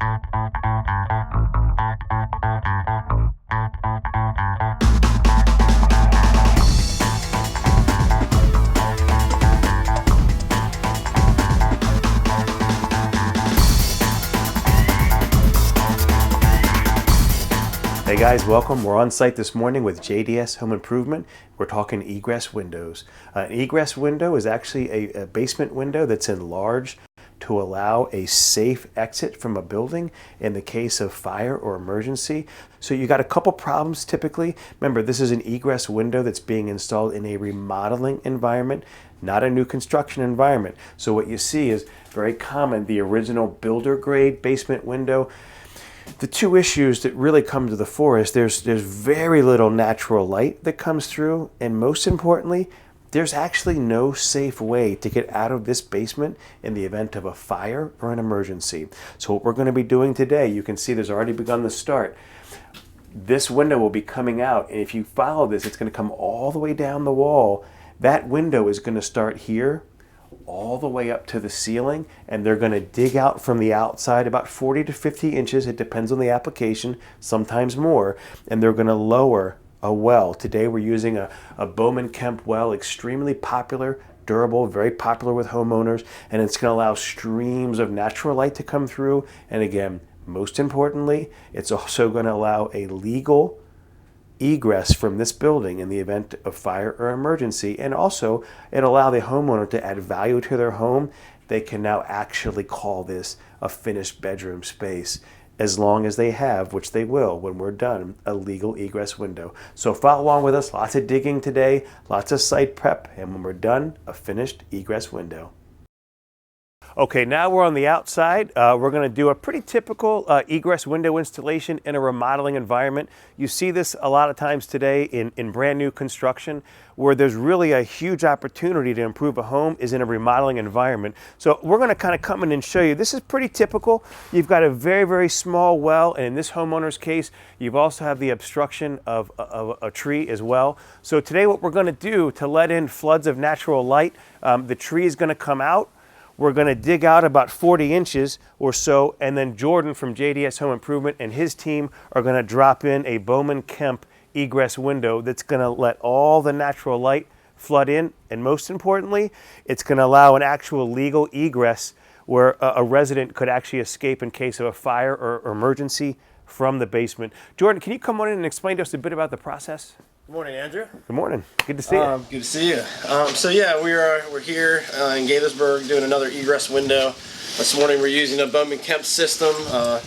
Hey guys, welcome. We're on site this morning with JDS Home Improvement. We're talking egress windows. An egress window is actually a basement window that's enlarged to allow a safe exit from a building in the case of fire or emergency. So you got a couple problems typically. Remember, this is an egress window that's being installed in a remodeling environment, not a new construction environment. So what you see is very common, the original builder grade basement window. The two issues that really come to the fore is there's very little natural light that comes through, and most importantly, there's actually no safe way to get out of this basement in the event of a fire or an emergency. So what we're going to be doing today, you can see there's already begun the start. This window will be coming out, and if you follow this, it's going to come all the way down the wall. That window is going to start here all the way up to the ceiling, and they're going to dig out from the outside about 40 to 50 inches. It depends on the application, sometimes more, and they're going to lower a well. Today we're using a Boman Kemp well, extremely popular, durable, very popular with homeowners, and it's going to allow streams of natural light to come through. And again, most importantly, it's also going to allow a legal egress from this building in the event of fire or emergency, and also it allows the homeowner to add value to their home. They can now actually call this a finished bedroom space as long as they have, which they will when we're done, a legal egress window. So follow along with us, lots of digging today, lots of site prep, and when we're done, a finished egress window. Okay, now we're on the outside. We're going to do a pretty typical egress window installation in a remodeling environment. You see this a lot of times today in brand new construction, where there's really a huge opportunity to improve a home is in a remodeling environment. So we're going to kind of come in and show you. This is pretty typical. You've got a very, very small well, and in this homeowner's case, you've also have the obstruction of a tree as well. So today what we're going to do to let in floods of natural light, the tree is going to come out. We're going to dig out about 40 inches or so, and then Jordan from JDS Home Improvement and his team are going to drop in a Boman Kemp egress window that's going to let all the natural light flood in, and most importantly, it's going to allow an actual legal egress where a resident could actually escape in case of a fire or emergency from the basement. Jordan, can you come on in and explain to us a bit about the process? Good morning, Andrew. Good morning. Good to see you. Good to see you. So yeah, we're here in Gaithersburg doing another egress window. This morning we're using a Boman Kemp system.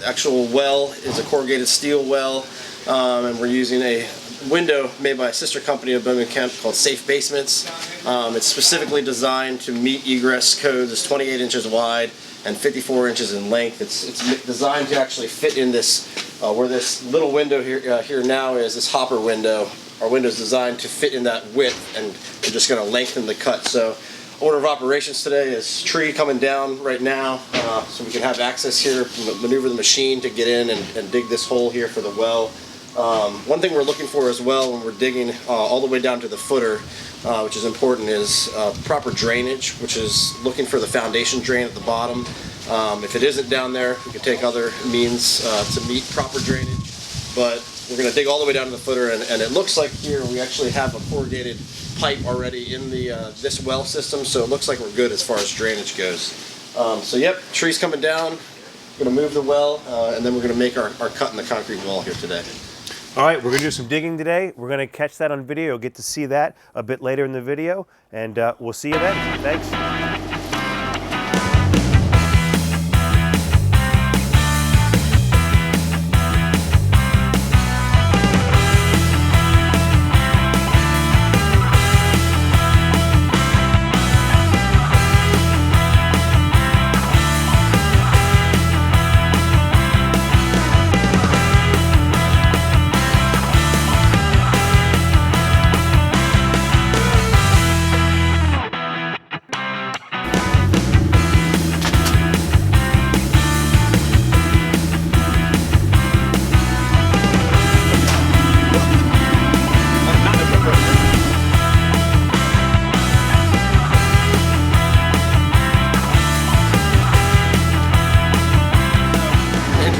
Actual well is a corrugated steel well, and we're using a window made by a sister company of Boman Kemp called Safe Basements. It's specifically designed to meet egress codes. It's 28 inches wide and 54 inches in length. It's designed to actually fit in this, where this little window here now is, this hopper window. Our window is designed to fit in that width, and we're just going to lengthen the cut. So order of operations today is tree coming down right now, so we can have access here, maneuver the machine to get in and dig this hole here for the well. One thing we're looking for as well when we're digging all the way down to the footer, which is important, is proper drainage, which is looking for the foundation drain at the bottom. If it isn't down there, we can take other means to meet proper drainage, but we're going to dig all the way down to the footer, and it looks like here we actually have a corrugated pipe already in the this well system, so it looks like we're good as far as drainage goes. So yep, tree's coming down. We're going to move the well, and then we're going to make our cut in the concrete wall here today. All right, we're going to do some digging today. We're going to catch that on video. You'll get to see that a bit later in the video, and we'll see you then. Thanks.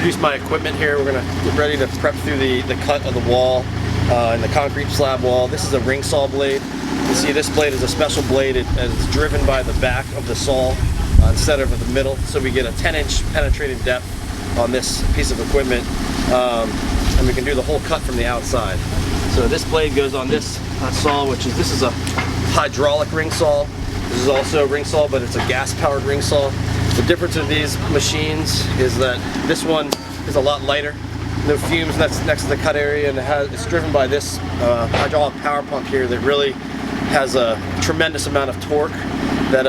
introduce my equipment here. We're gonna get ready to prep through the cut of the wall and the concrete slab wall. This is a ring saw blade. You see this blade is a special blade. It's driven by the back of the saw instead of the middle, so we get a 10-inch penetrating depth on this piece of equipment, and we can do the whole cut from the outside. So this blade goes on this saw, this is a hydraulic ring saw. This is also a ring saw, but it's a gas-powered ring saw. The difference of these machines is that this one is a lot lighter. No fumes next to the cut area, and it's driven by this hydraulic power pump here that really has a tremendous amount of torque that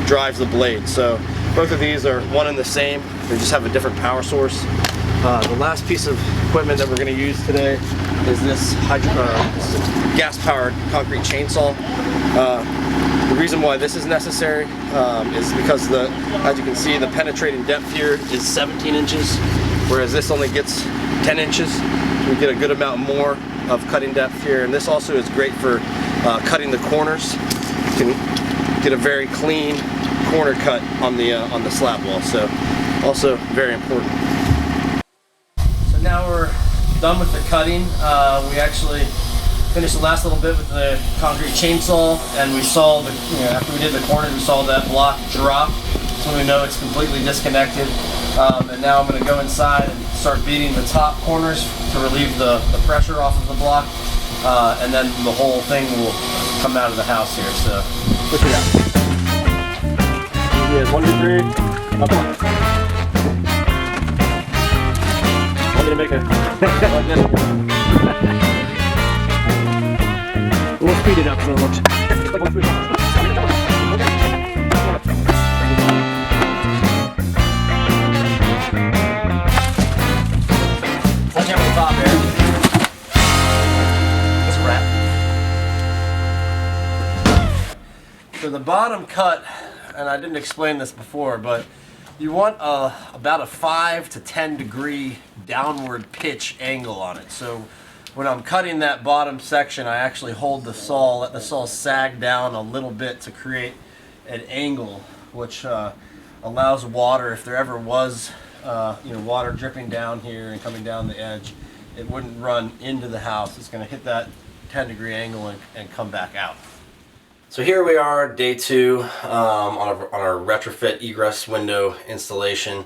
drives the blade. So both of these are one and the same. They just have a different power source. The last piece of equipment that we're going to use today is this gas-powered concrete chainsaw. The reason why this is necessary is because as you can see, the penetrating depth here is 17 inches, whereas this only gets 10 inches. We get a good amount more of cutting depth here, and this also is great for cutting the corners. You can get a very clean corner cut on the slab wall, so also very important. So now we're done with the cutting. We actually finished the last little bit with the concrete chainsaw, and we saw after we did the corners, we saw that block drop, so we know it's completely disconnected. And now I'm going to go inside and start beating the top corners to relieve the pressure off of the block, and then the whole thing will come out of the house here. So push it out. Here's 1, 2, 3. Up on. I'm going to make like this. We'll speed it up so it looks like 1, 2, 3. So the bottom cut, and I didn't explain this before, but you want about a 5 to 10 degree downward pitch angle on it. So when I'm cutting that bottom section, I actually hold the saw, let the saw sag down a little bit to create an angle, which allows water, if there ever was water dripping down here and coming down the edge, it wouldn't run into the house. It's going to hit that 10-degree angle and come back out. So here we are, day 2 on our retrofit egress window installation.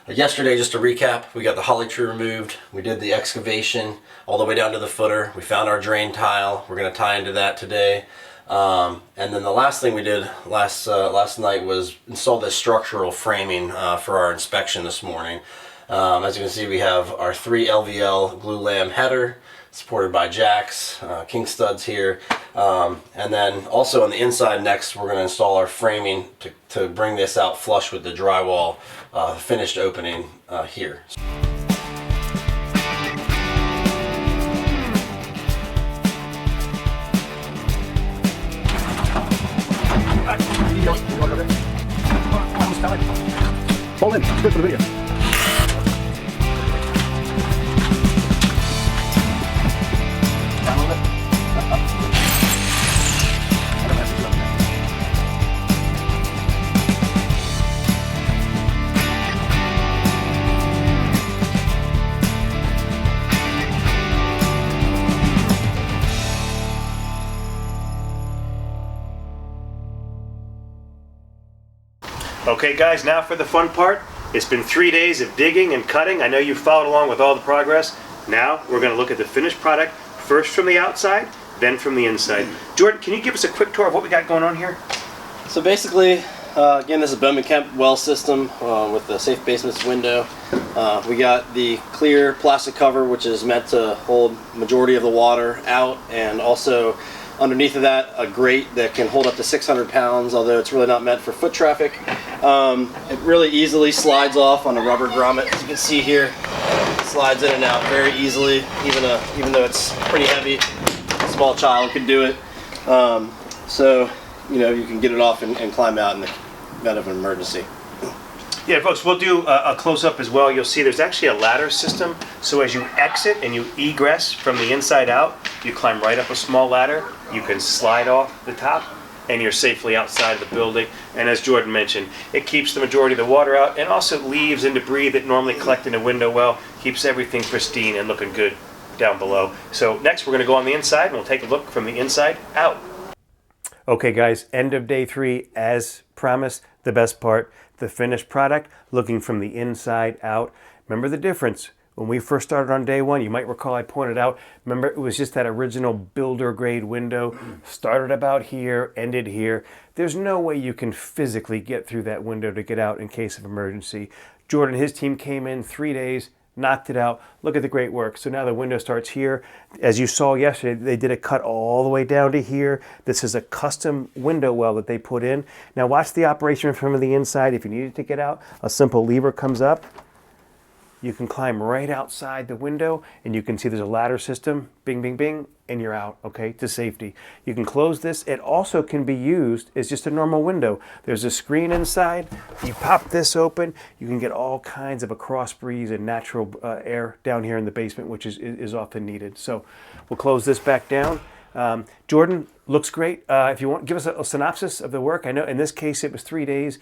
Yesterday, just to recap, we got the holly tree removed. We did the excavation all the way down to the footer. We found our drain tile. We're going to tie into that today. And then the last thing we did last night was install this structural framing for our inspection this morning. As you can see, we have our 3 LVL glue lam header, supported by jacks, king studs here, and then also on the inside next we're going to install our framing to bring this out flush with the drywall finished opening here. Hold in, it's good for the video. Okay guys, now for the fun part. It's been 3 days of digging and cutting. I know you followed along with all the progress. Now we're going to look at the finished product, first from the outside, then from the inside. Jordan, can you give us a quick tour of what we got going on here? So basically, again, this is a Boman Kemp well system with the safe basements window. We got the clear plastic cover, which is meant to hold majority of the water out, and also underneath of that, a grate that can hold up to 600 pounds, although it's really not meant for foot traffic. It really easily slides off on a rubber grommet. As you can see here, it slides in and out very easily, even though it's pretty heavy. A small child could do it. So, you can get it off and climb out in the event of an emergency. Yeah, folks, we'll do a close-up as well. You'll see there's actually a ladder system. So as you exit and you egress from the inside out, you climb right up a small ladder. You can slide off the top. and you're safely outside of the building. And as Jordan mentioned, it keeps the majority of the water out and also leaves and debris that normally collect in a window well, keeps everything pristine and looking good down below. So next we're going to go on the inside and we'll take a look from the inside out. Okay guys, end of day 3, as promised, the best part, the finished product, looking from the inside out. Remember the difference. When we first started on day 1, you might recall I pointed out, remember it was just that original builder grade window, started about here, ended here. There's no way you can physically get through that window to get out in case of emergency. Jordan and his team came in 3 days, knocked it out. Look at the great work. So now the window starts here. As you saw yesterday, they did a cut all the way down to here. This is a custom window well that they put in. Now watch the operation from the inside. If you needed to get out, a simple lever comes up. You can climb right outside the window and you can see there's a ladder system, bing, bing, bing, and you're out, okay, to safety. You can close this. It also can be used as just a normal window. There's a screen inside. You pop this open, you can get all kinds of a cross breeze and natural air down here in the basement, which is often needed. So we'll close this back down. Jordan, looks great. If you want, give us a synopsis of the work. I know in this case it was 3 days.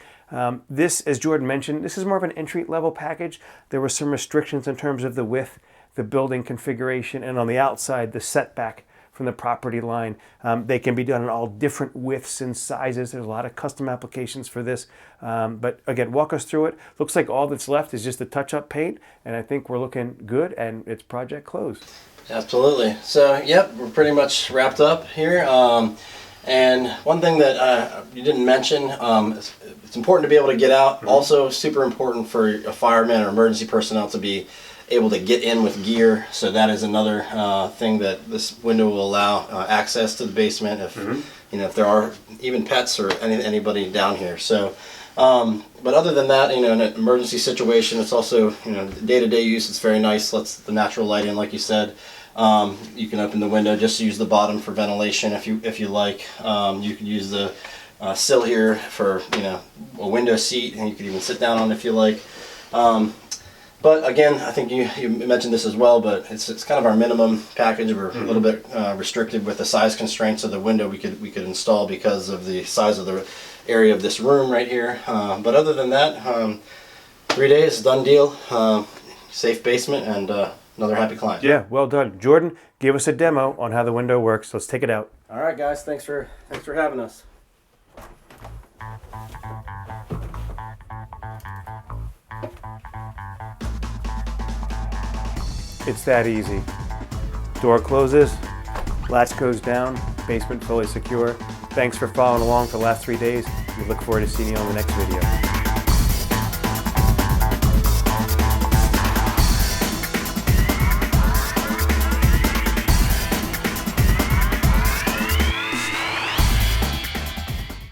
This, as Jordan mentioned, this is more of an entry-level package. There were some restrictions in terms of the width, the building configuration, and on the outside, the setback from the property line. They can be done in all different widths and sizes. There's a lot of custom applications for this. But again, walk us through it. Looks like all that's left is just the touch-up paint, and I think we're looking good, and it's project closed. Absolutely. So, yep, we're pretty much wrapped up here. And one thing that you didn't mention, it's important to be able to get out. Also, super important for a fireman or emergency personnel to be able to get in with gear. So that is another thing that this window will allow access to the basement if you know, if there are even pets or anybody down here. So. But other than that, you know, in an emergency situation, it's also, you know, day-to-day use. It's very nice. Lets the natural light in, like you said. You can open the window. Just use the bottom for ventilation if you like. You can use the sill here for, you know, a window seat, and you can even sit down on it if you like. But again, I think you mentioned this as well, but it's kind of our minimum package. We're a little bit restricted with the size constraints of the window we could install because of the size of the area of this room right here. But other than that, 3 days, done deal. Safe basement and another happy client. Yeah, well done. Jordan, give us a demo on how the window works. Let's take it out. All right, guys. Thanks for having us. It's that easy. Door closes, latch goes down, basement fully secure. Thanks for following along for the last 3 days. We look forward to seeing you on the next video.